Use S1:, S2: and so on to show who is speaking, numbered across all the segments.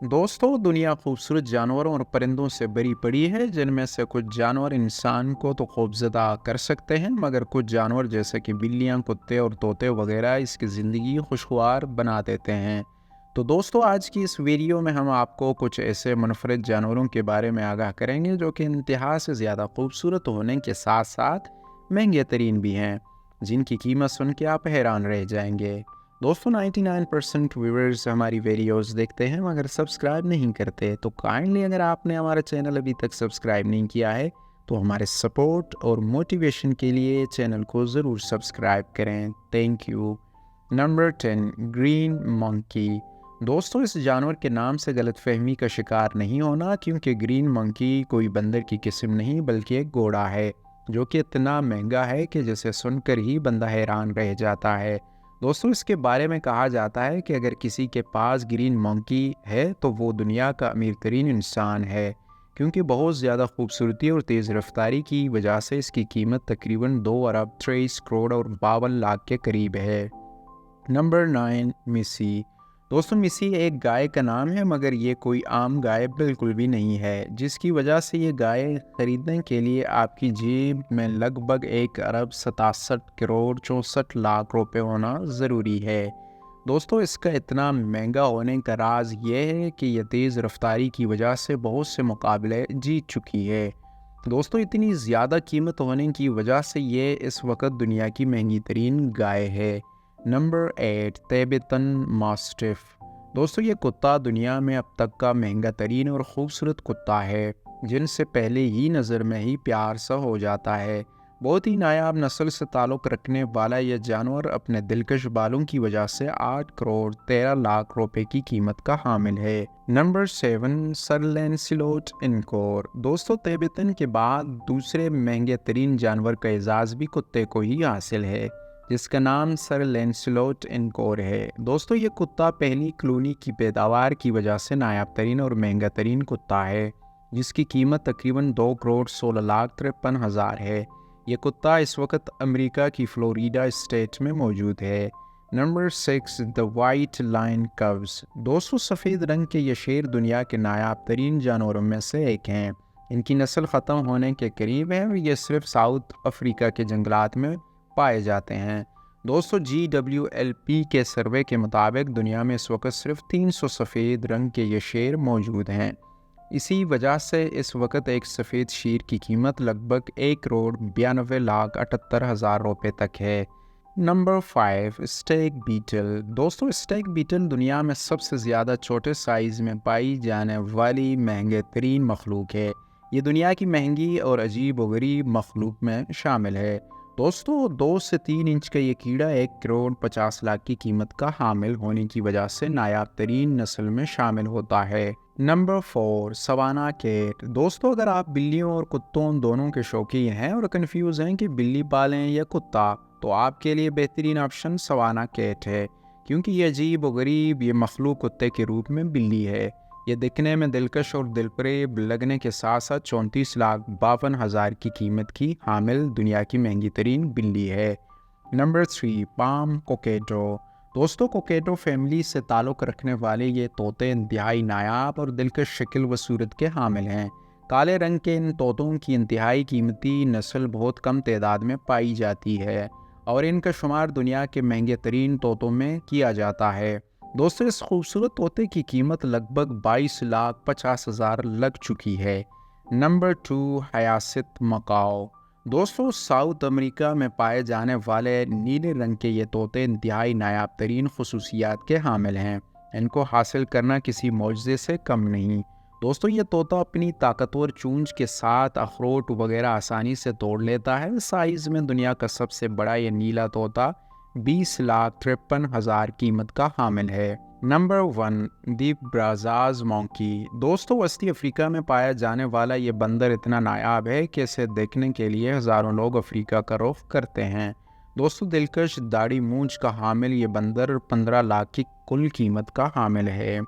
S1: दोस्तों, दुनिया खूबसूरत जानवरों और परिंदों से भरी पड़ी है, जिनमें से कुछ जानवर इंसान को तो खौफजदा कर सकते हैं, मगर कुछ जानवर जैसे कि बिल्लियां, कुत्ते और तोते वगैरह इसकी ज़िंदगी खुशगवार बना देते हैं। तो दोस्तों, आज की इस वीडियो में हम आपको कुछ ऐसे मुनफरद जानवरों के बारे में आगाह करेंगे जो कि इंतहा से ज़्यादा खूबसूरत होने के साथ साथ महंगे तरीन भी हैं, जिनकी कीमत सुन के आप हैरान रह जाएंगे। दोस्तों, 99% व्यूअर्स हमारी वीडियोस देखते हैं मगर सब्सक्राइब नहीं करते, तो काइंडली अगर आपने हमारा चैनल अभी तक सब्सक्राइब नहीं किया है तो हमारे सपोर्ट और मोटिवेशन के लिए चैनल को ज़रूर सब्सक्राइब करें। Thank you. Number 10, green monkey. दोस्तों, इस जानवर के नाम से गलतफहमी का शिकार नहीं होना, क्योंकि ग्रीन मंकी कोई बंदर की किस्म नहीं बल्कि एक घोड़ा है जो कि इतना महंगा है कि जिसे सुनकर ही बंदा हैरान रह जाता है। दोस्तों, इसके बारे में कहा जाता है कि अगर किसी के पास ग्रीन मंकी है तो वो दुनिया का अमीर तरीन इंसान है, क्योंकि बहुत ज़्यादा खूबसूरती और तेज़ रफ्तारी की वजह से इसकी कीमत तकरीबन 2 अरब 23 करोड़ और 52 लाख के करीब है। नंबर 9, मिसी। दोस्तों, मिसी एक गाय का नाम है, मगर ये कोई आम गाय बिल्कुल भी नहीं है, जिसकी वजह से ये गाय ख़रीदने के लिए आपकी जेब में लगभग 1 अरब 67 करोड़ 64 लाख रुपए होना ज़रूरी है। दोस्तों, इसका इतना महंगा होने का राज ये है कि यह तेज़ रफ्तारी की वजह से बहुत से मुकाबले जीत चुकी है। दोस्तों, इतनी ज़्यादा कीमत होने की वजह से ये इस वक्त दुनिया की महंगी तरीन गाय है। Number 8, Tibetan mastiff. दोस्तों, ये कुत्ता दुनिया में अब तक का महंगा तरीन और ख़ूबसूरत कुत्ता है, जिनसे पहले ही नज़र में ही प्यार सा हो जाता है। बहुत ही नायाब नस्ल से ताल्लुक़ रखने वाला यह जानवर अपने दिलकश बालों की वजह से 8 करोड़ 13 लाख रुपए की कीमत का हामिल है। Number 7, sir Lancelot Encore. दोस्तों, तिब्बतन के बाद दूसरे महंगे तरीन जानवर का एजाज़ भी कुत्ते को ही हासिल है, जिसका नाम सर लैंसिलोट इनकोर है। दोस्तों, ये कुत्ता पहली कॉलोनी की पैदावार की वजह से नायाब तरीन और महंगा तरीन कुत्ता है, जिसकी कीमत तकरीबन 2 करोड़ 16 लाख 53 हज़ार है। ये कुत्ता इस वक्त अमेरिका की फ्लोरिडा स्टेट में मौजूद है। Number 6, the white lion cubs. दोस्तों, सफ़ेद रंग के ये शेर दुनिया के नायाब तरीन जानवरों में से एक हैं। इनकी नस्ल ख़त्म होने के करीब है और ये सिर्फ साउथ अफ्रीका के जंगलात में पाए जाते हैं। दोस्तों, GWLP के सर्वे के मुताबिक दुनिया में इस वक्त सिर्फ 300 सफ़ेद रंग के ये शेर मौजूद हैं। इसी वजह से इस वक्त एक सफ़ेद शेर की कीमत लगभग 1 करोड़ 92 लाख 78 हज़ार रुपये तक है। Number 5, stag beetle. दोस्तों, स्टेक बीटल दुनिया में सबसे ज़्यादा छोटे साइज़ में पाई जाने वाली महंगे तरीन मखलूक है। ये दुनिया की महंगी और अजीब व गरीब मखलूक में शामिल है। दोस्तों, 2 से 3 इंच का ये कीड़ा 1 करोड़ 50 लाख की कीमत का हामिल होने की वजह से नायाब तरीन नस्ल में शामिल होता है। Number 4, savannah cat. दोस्तों, अगर आप बिल्लियों और कुत्तों दोनों के शौकीन हैं और कंफ्यूज हैं कि बिल्ली पालें या कुत्ता, तो आपके लिए बेहतरीन ऑप्शन सवाना कैट है, क्योंकि ये अजीब व गरीब ये मखलूक कुत्ते के रूप में बिल्ली है। ये दिखने में दिलकश और दिलफरेब लगने के साथ साथ 34 लाख 52 हज़ार की कीमत की हामिल दुनिया की महंगी तरीन बिल्ली है। Number 3, palm cockatoo. दोस्तों, कोकेटो फैमिली से ताल्लुक़ रखने वाले ये तोते इंतहाई नायाब और दिलकश शक्ल व सूरत के हामिल हैं। काले रंग के इन तोतों की इंतहाई कीमती नस्ल बहुत कम तादाद में पाई जाती है और इनका शुमार दुनिया के महंगे तरीन तोतों में किया जाता है। दोस्तों, इस खूबसूरत तोते की कीमत लगभग 22 लाख 50 हज़ार लग चुकी है। Number 2, hyacinth macaw. दोस्तों, साउथ अमेरिका में पाए जाने वाले नीले रंग के ये तोते इंतहाई नायाब तरीन खसूसियात के हामिल हैं। इनको हासिल करना किसी मौजज़े से कम नहीं। दोस्तों, ये तोता अपनी ताकतवर चूंच के साथ अखरोट वगैरह आसानी से तोड़ लेता है। साइज़ में दुनिया का सबसे बड़ा ये नीला तोता 20 लाख 53 हज़ार कीमत का हामिल है। नंबर 1, दी ब्राज़ाज़ मॉन्की। दोस्तों, वस्ती अफ्रीका में पाया जाने वाला ये बंदर इतना नायाब है कि इसे देखने के लिए हज़ारों लोग अफ्रीका का रुख करते हैं। दोस्तों, दिलकश दाढ़ी मूंछ का हामिल ये बंदर 15 लाख की कुल कीमत का हामिल है।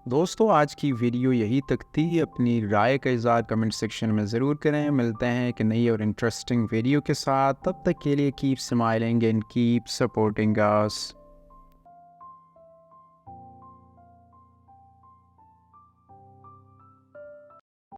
S1: दोस्तों, आज की वीडियो यही तक थी। अपनी राय का इज़हार कमेंट सेक्शन में ज़रूर करें। मिलते हैं एक नई और इंटरेस्टिंग वीडियो के साथ। तब तक के लिए keep smiling and keep supporting us.